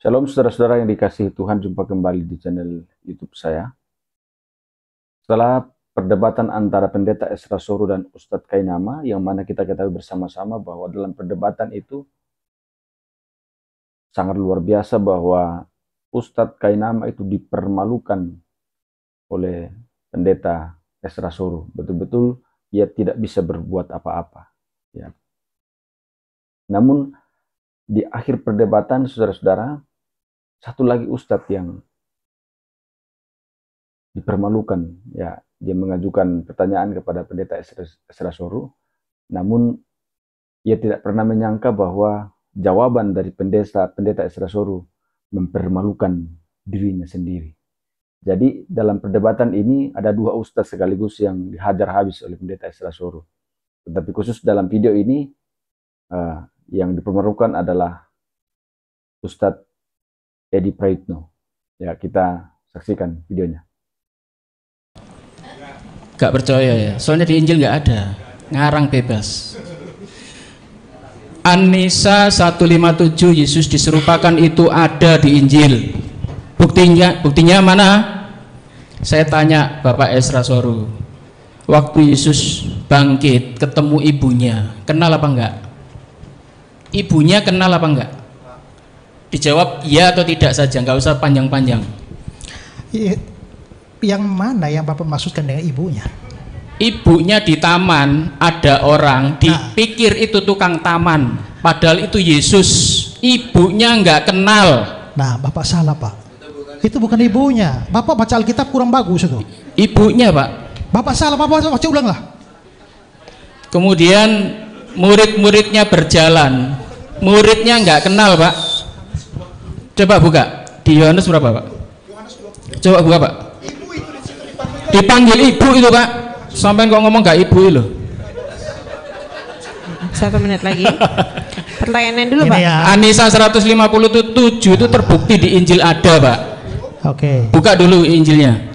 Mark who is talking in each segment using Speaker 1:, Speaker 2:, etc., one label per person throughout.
Speaker 1: Shalom saudara-saudara yang dikasihi Tuhan, jumpa kembali di channel YouTube saya. Setelah perdebatan antara Pendeta Ezra Soru dan Ustadz Kainama, yang mana kita ketahui bersama-sama bahwa dalam perdebatan itu sangat luar biasa bahwa Ustadz Kainama itu dipermalukan oleh Pendeta Ezra Soru. Betul-betul dia tidak bisa berbuat apa-apa. Ya. Namun di akhir perdebatan, saudara-saudara, satu lagi Ustadz yang dipermalukan, ya, dia mengajukan pertanyaan kepada Pendeta Ezra Soru, namun ia tidak pernah menyangka bahwa jawaban dari Pendeta Ezra Soru mempermalukan dirinya sendiri. Jadi dalam perdebatan ini ada dua Ustadz sekaligus yang dihajar habis oleh Pendeta Ezra Soru. Tetapi khusus dalam video ini yang dipermalukan adalah Ustadz Edi Praitno. Ya, kita saksikan videonya.
Speaker 2: Gak percaya ya, soalnya di Injil gak ada, ngarang bebas. An-Nisa 157 Yesus diserupakan itu ada di Injil. Buktinya mana? Saya tanya Bapak Ezra Soru, waktu Yesus bangkit ketemu ibunya, kenal apa enggak? Ibunya kenal apa enggak? Dijawab iya atau tidak saja, nggak usah panjang-panjang.
Speaker 3: Yang mana yang Bapak maksudkan dengan ibunya?
Speaker 2: Ibunya di taman, ada orang dipikir itu tukang taman, padahal itu Yesus. Ibunya nggak kenal.
Speaker 3: Nah, Bapak salah, Pak. Itu bukan ibunya. Bapak baca Alkitab kurang bagus itu.
Speaker 2: Ibunya, Pak.
Speaker 3: Bapak salah, Bapak baca ulang lah.
Speaker 2: Kemudian murid-muridnya berjalan, muridnya nggak kenal, Pak. Coba buka di Yohanes berapa, Pak? Coba buka, Pak. Dipanggil ibu itu, Pak. Sampai kok ngomong gak ibu itu.
Speaker 4: 1 menit lagi. Pertanyaannya dulu, Pak.
Speaker 3: Ya.
Speaker 2: An-Nisa 157 itu terbukti di Injil ada, Pak.
Speaker 3: Oke.
Speaker 2: Buka dulu Injilnya.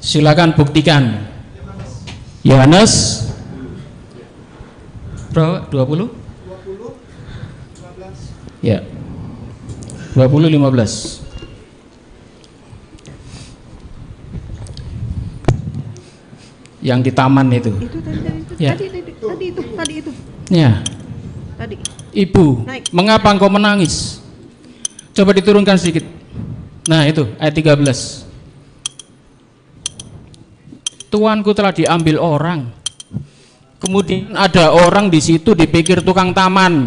Speaker 2: Silakan buktikan. Yohanes 20? Ya. 20:15. Yang di taman itu.
Speaker 4: Itu tadi,
Speaker 2: Ya.
Speaker 4: tadi itu.
Speaker 2: Ya.
Speaker 4: Tadi.
Speaker 2: Ibu,
Speaker 4: Naik.
Speaker 2: mengapa engkau menangis? Coba diturunkan sedikit. Nah, itu ayat 13. Tuanku telah diambil orang. Kemudian ada orang di situ dipikir tukang taman.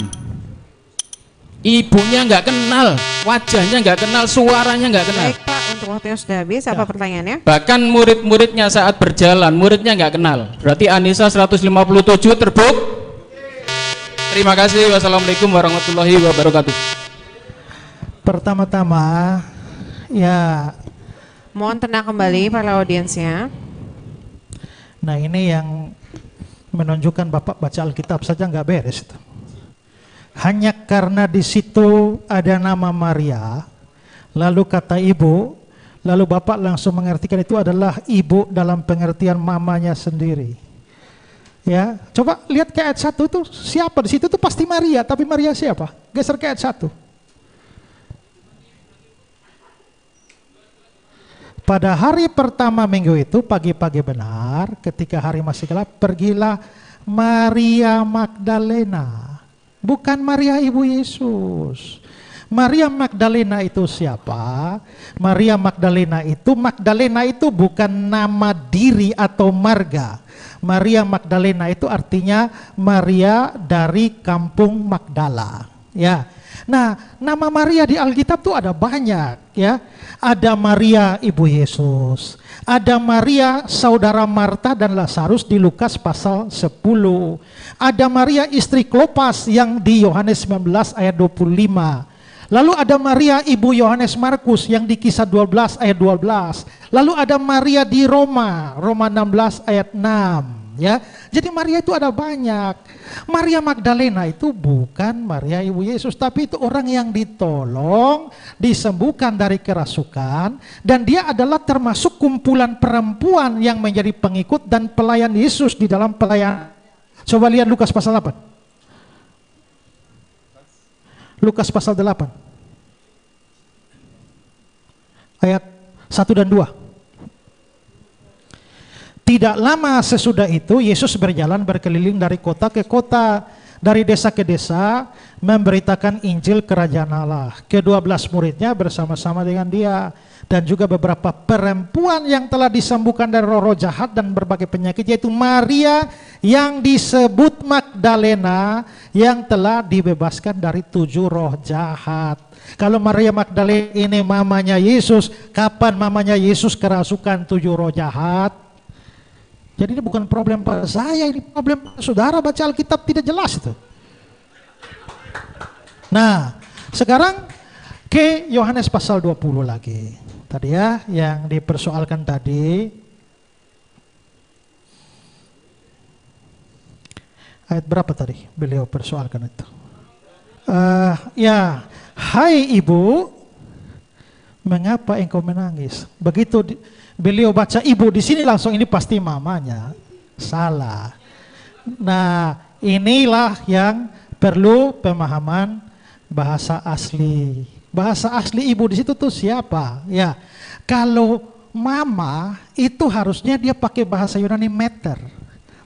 Speaker 2: Ibunya nggak kenal, wajahnya nggak kenal, suaranya nggak kenal.
Speaker 4: Baik, Pak, untuk waktunya sudah habis. Apa pertanyaannya?
Speaker 2: Bahkan murid-muridnya saat berjalan, muridnya nggak kenal. Berarti An-Nisa 157 terbukti. Terima kasih. Wassalamualaikum warahmatullahi wabarakatuh.
Speaker 3: Pertama-tama, ya.
Speaker 4: Mohon tenang kembali para audiensnya.
Speaker 3: Nah, ini yang menunjukkan Bapak baca Alkitab saja nggak beres itu. Hanya karena di situ ada nama Maria, lalu kata ibu, lalu Bapak langsung mengartikan itu adalah ibu dalam pengertian mamanya sendiri. Ya, coba lihat ke ayat 1 itu siapa di situ tuh pasti Maria, tapi Maria siapa? Geser ke ayat 1. Pada hari pertama minggu itu, pagi-pagi benar, ketika hari masih gelap, pergilah Maria Magdalena. Bukan Maria ibu Yesus. Maria Magdalena itu siapa? Maria Magdalena itu bukan nama diri atau marga. Maria Magdalena itu artinya Maria dari kampung Magdala. Ya. Nah, nama Maria di Alkitab tuh ada banyak, ya. Ada Maria ibu Yesus, ada Maria saudara Marta dan Lazarus di Lukas pasal 10. Ada Maria istri Klopas yang di Yohanes 19 ayat 25. Lalu ada Maria ibu Yohanes Markus yang di Kisah 12 ayat 12. Lalu ada Maria di Roma 16 ayat 6. Ya, jadi Maria itu ada banyak. Maria Magdalena itu bukan Maria ibu Yesus, tapi itu orang yang ditolong, disembuhkan dari kerasukan, dan dia adalah termasuk kumpulan perempuan yang menjadi pengikut dan pelayan Yesus di dalam pelayanan Coba lihat Lukas pasal 8. Lukas pasal 8. Ayat 1 dan 2. Tidak lama sesudah itu Yesus berjalan berkeliling dari kota ke kota, dari desa ke desa, memberitakan Injil Kerajaan Allah. Ke-12 muridnya bersama-sama dengan dia, dan juga beberapa perempuan yang telah disembuhkan dari roh-roh jahat dan berbagai penyakit, yaitu Maria yang disebut Magdalena yang telah dibebaskan dari 7 roh jahat. Kalau Maria Magdalena ini mamanya Yesus, kapan mamanya Yesus kerasukan 7 roh jahat? Jadi ini bukan problem pada saya, ini problem pada saudara baca Alkitab tidak jelas itu. Nah, sekarang ke Yohanes pasal 20 lagi. Tadi ya, yang dipersoalkan tadi. Ayat berapa tadi beliau persoalkan itu? Ya, hai ibu, mengapa engkau menangis? Begitu beliau baca ibu di sini langsung ini pasti mamanya. Salah. Nah, inilah yang perlu pemahaman bahasa asli. Bahasa asli ibu di situ tuh siapa? Ya, kalau mama itu harusnya dia pakai bahasa Yunani meter.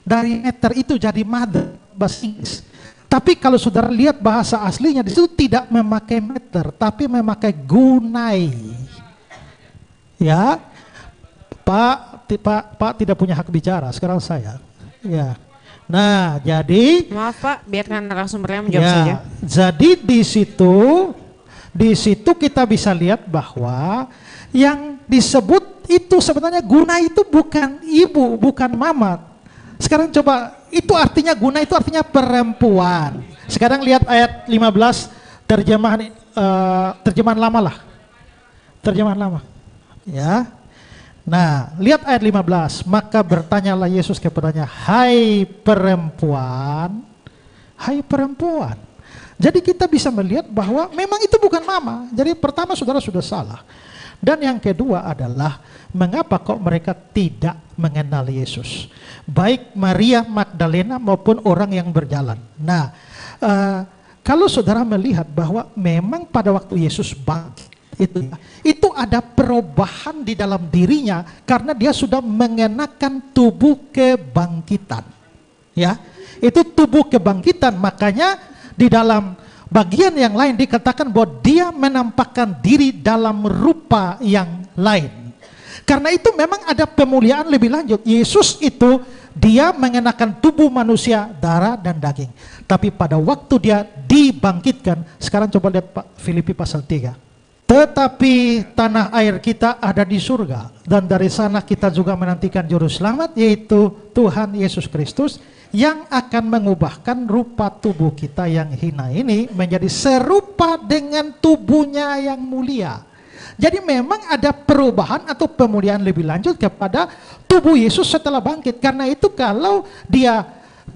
Speaker 3: Dari meter itu jadi mother, bahasa Inggris. Tapi kalau saudara lihat bahasa aslinya di situ tidak memakai meter, tapi memakai gunai. Ya, Pak tidak punya hak bicara. Sekarang saya. Ya. Nah, jadi
Speaker 4: Maaf Pak, biarkan narasumbernya menjawab
Speaker 3: ya,
Speaker 4: saja.
Speaker 3: jadi di situ kita bisa lihat bahwa yang disebut itu sebenarnya guna itu bukan ibu, bukan mama. Sekarang coba, itu artinya guna itu artinya perempuan. Sekarang lihat ayat 15 terjemahan lama lah. Terjemahan lama. Ya. Nah, lihat ayat 15. Maka bertanyalah Yesus kepadanya, hai perempuan, hai perempuan. Jadi kita bisa melihat bahwa memang itu bukan mama. Jadi pertama saudara sudah salah. Dan yang kedua adalah, mengapa kok mereka tidak mengenal Yesus? Baik Maria Magdalena maupun orang yang berjalan. Nah, kalau saudara melihat bahwa memang pada waktu Yesus bangkit, itu ada perubahan di dalam dirinya karena dia sudah mengenakan tubuh kebangkitan. Ya, itu tubuh kebangkitan, makanya di dalam bagian yang lain dikatakan bahwa dia menampakkan diri dalam rupa yang lain. Karena itu memang ada pemuliaan lebih lanjut. Yesus itu dia mengenakan tubuh manusia, darah dan daging. Tapi pada waktu dia dibangkitkan, sekarang coba lihat Pak Filipi pasal 3. Tetapi tanah air kita ada di surga, dan dari sana kita juga menantikan juru selamat, yaitu Tuhan Yesus Kristus, yang akan mengubahkan rupa tubuh kita yang hina ini menjadi serupa dengan tubuhnya yang mulia. Jadi memang ada perubahan atau pemuliaan lebih lanjut kepada tubuh Yesus setelah bangkit. Karena itu kalau dia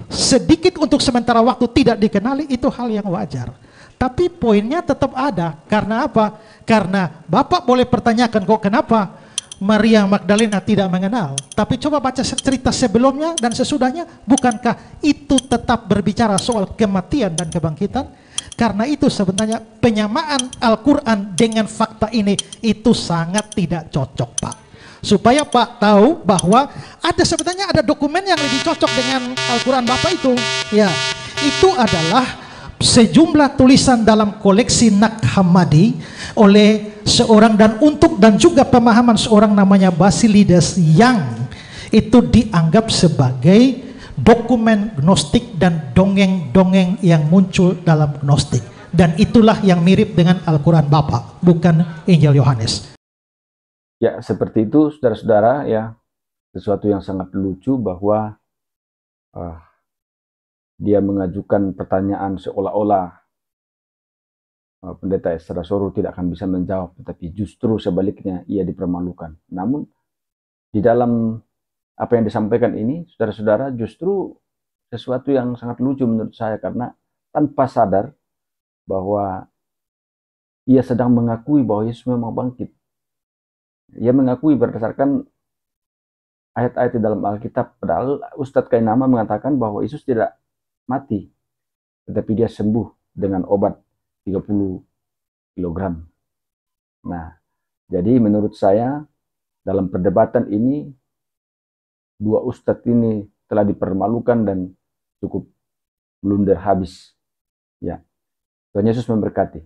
Speaker 3: sedikit untuk sementara waktu tidak dikenali, itu hal yang wajar. Tapi poinnya tetap ada. Karena apa? Karena Bapak boleh pertanyakan, kok kenapa Maria Magdalena tidak mengenal? Tapi coba baca cerita sebelumnya dan sesudahnya. Bukankah itu tetap berbicara soal kematian dan kebangkitan? Karena itu sebenarnya penyamaan Al-Quran dengan fakta ini itu sangat tidak cocok, Pak. Supaya Pak tahu bahwa sebenarnya ada dokumen yang lebih cocok dengan Al-Quran Bapak itu. Ya, itu adalah sejumlah tulisan dalam koleksi Nag Hammadi oleh seorang dan juga pemahaman seorang namanya Basilides yang itu dianggap sebagai dokumen gnostik dan dongeng-dongeng yang muncul dalam gnostik, dan itulah yang mirip dengan Al-Quran Bapak, bukan Injil Yohanes.
Speaker 1: Ya, seperti itu saudara-saudara, ya, sesuatu yang sangat lucu bahwa dia mengajukan pertanyaan seolah-olah pendeta Esra Soru tidak akan bisa menjawab, tetapi justru sebaliknya ia dipermalukan. Namun di dalam apa yang disampaikan ini, saudara-saudara, justru sesuatu yang sangat lucu menurut saya, karena tanpa sadar bahwa ia sedang mengakui bahwa Yesus memang bangkit. Ia mengakui berdasarkan ayat-ayat di dalam Alkitab. Padahal Ustadz Kainama mengatakan bahwa Yesus tidak mati, tetapi dia sembuh dengan obat 30 kilogram. Nah, jadi menurut saya dalam perdebatan ini dua ustadz ini telah dipermalukan dan cukup blunder habis. Ya, Tuhan Yesus memberkati.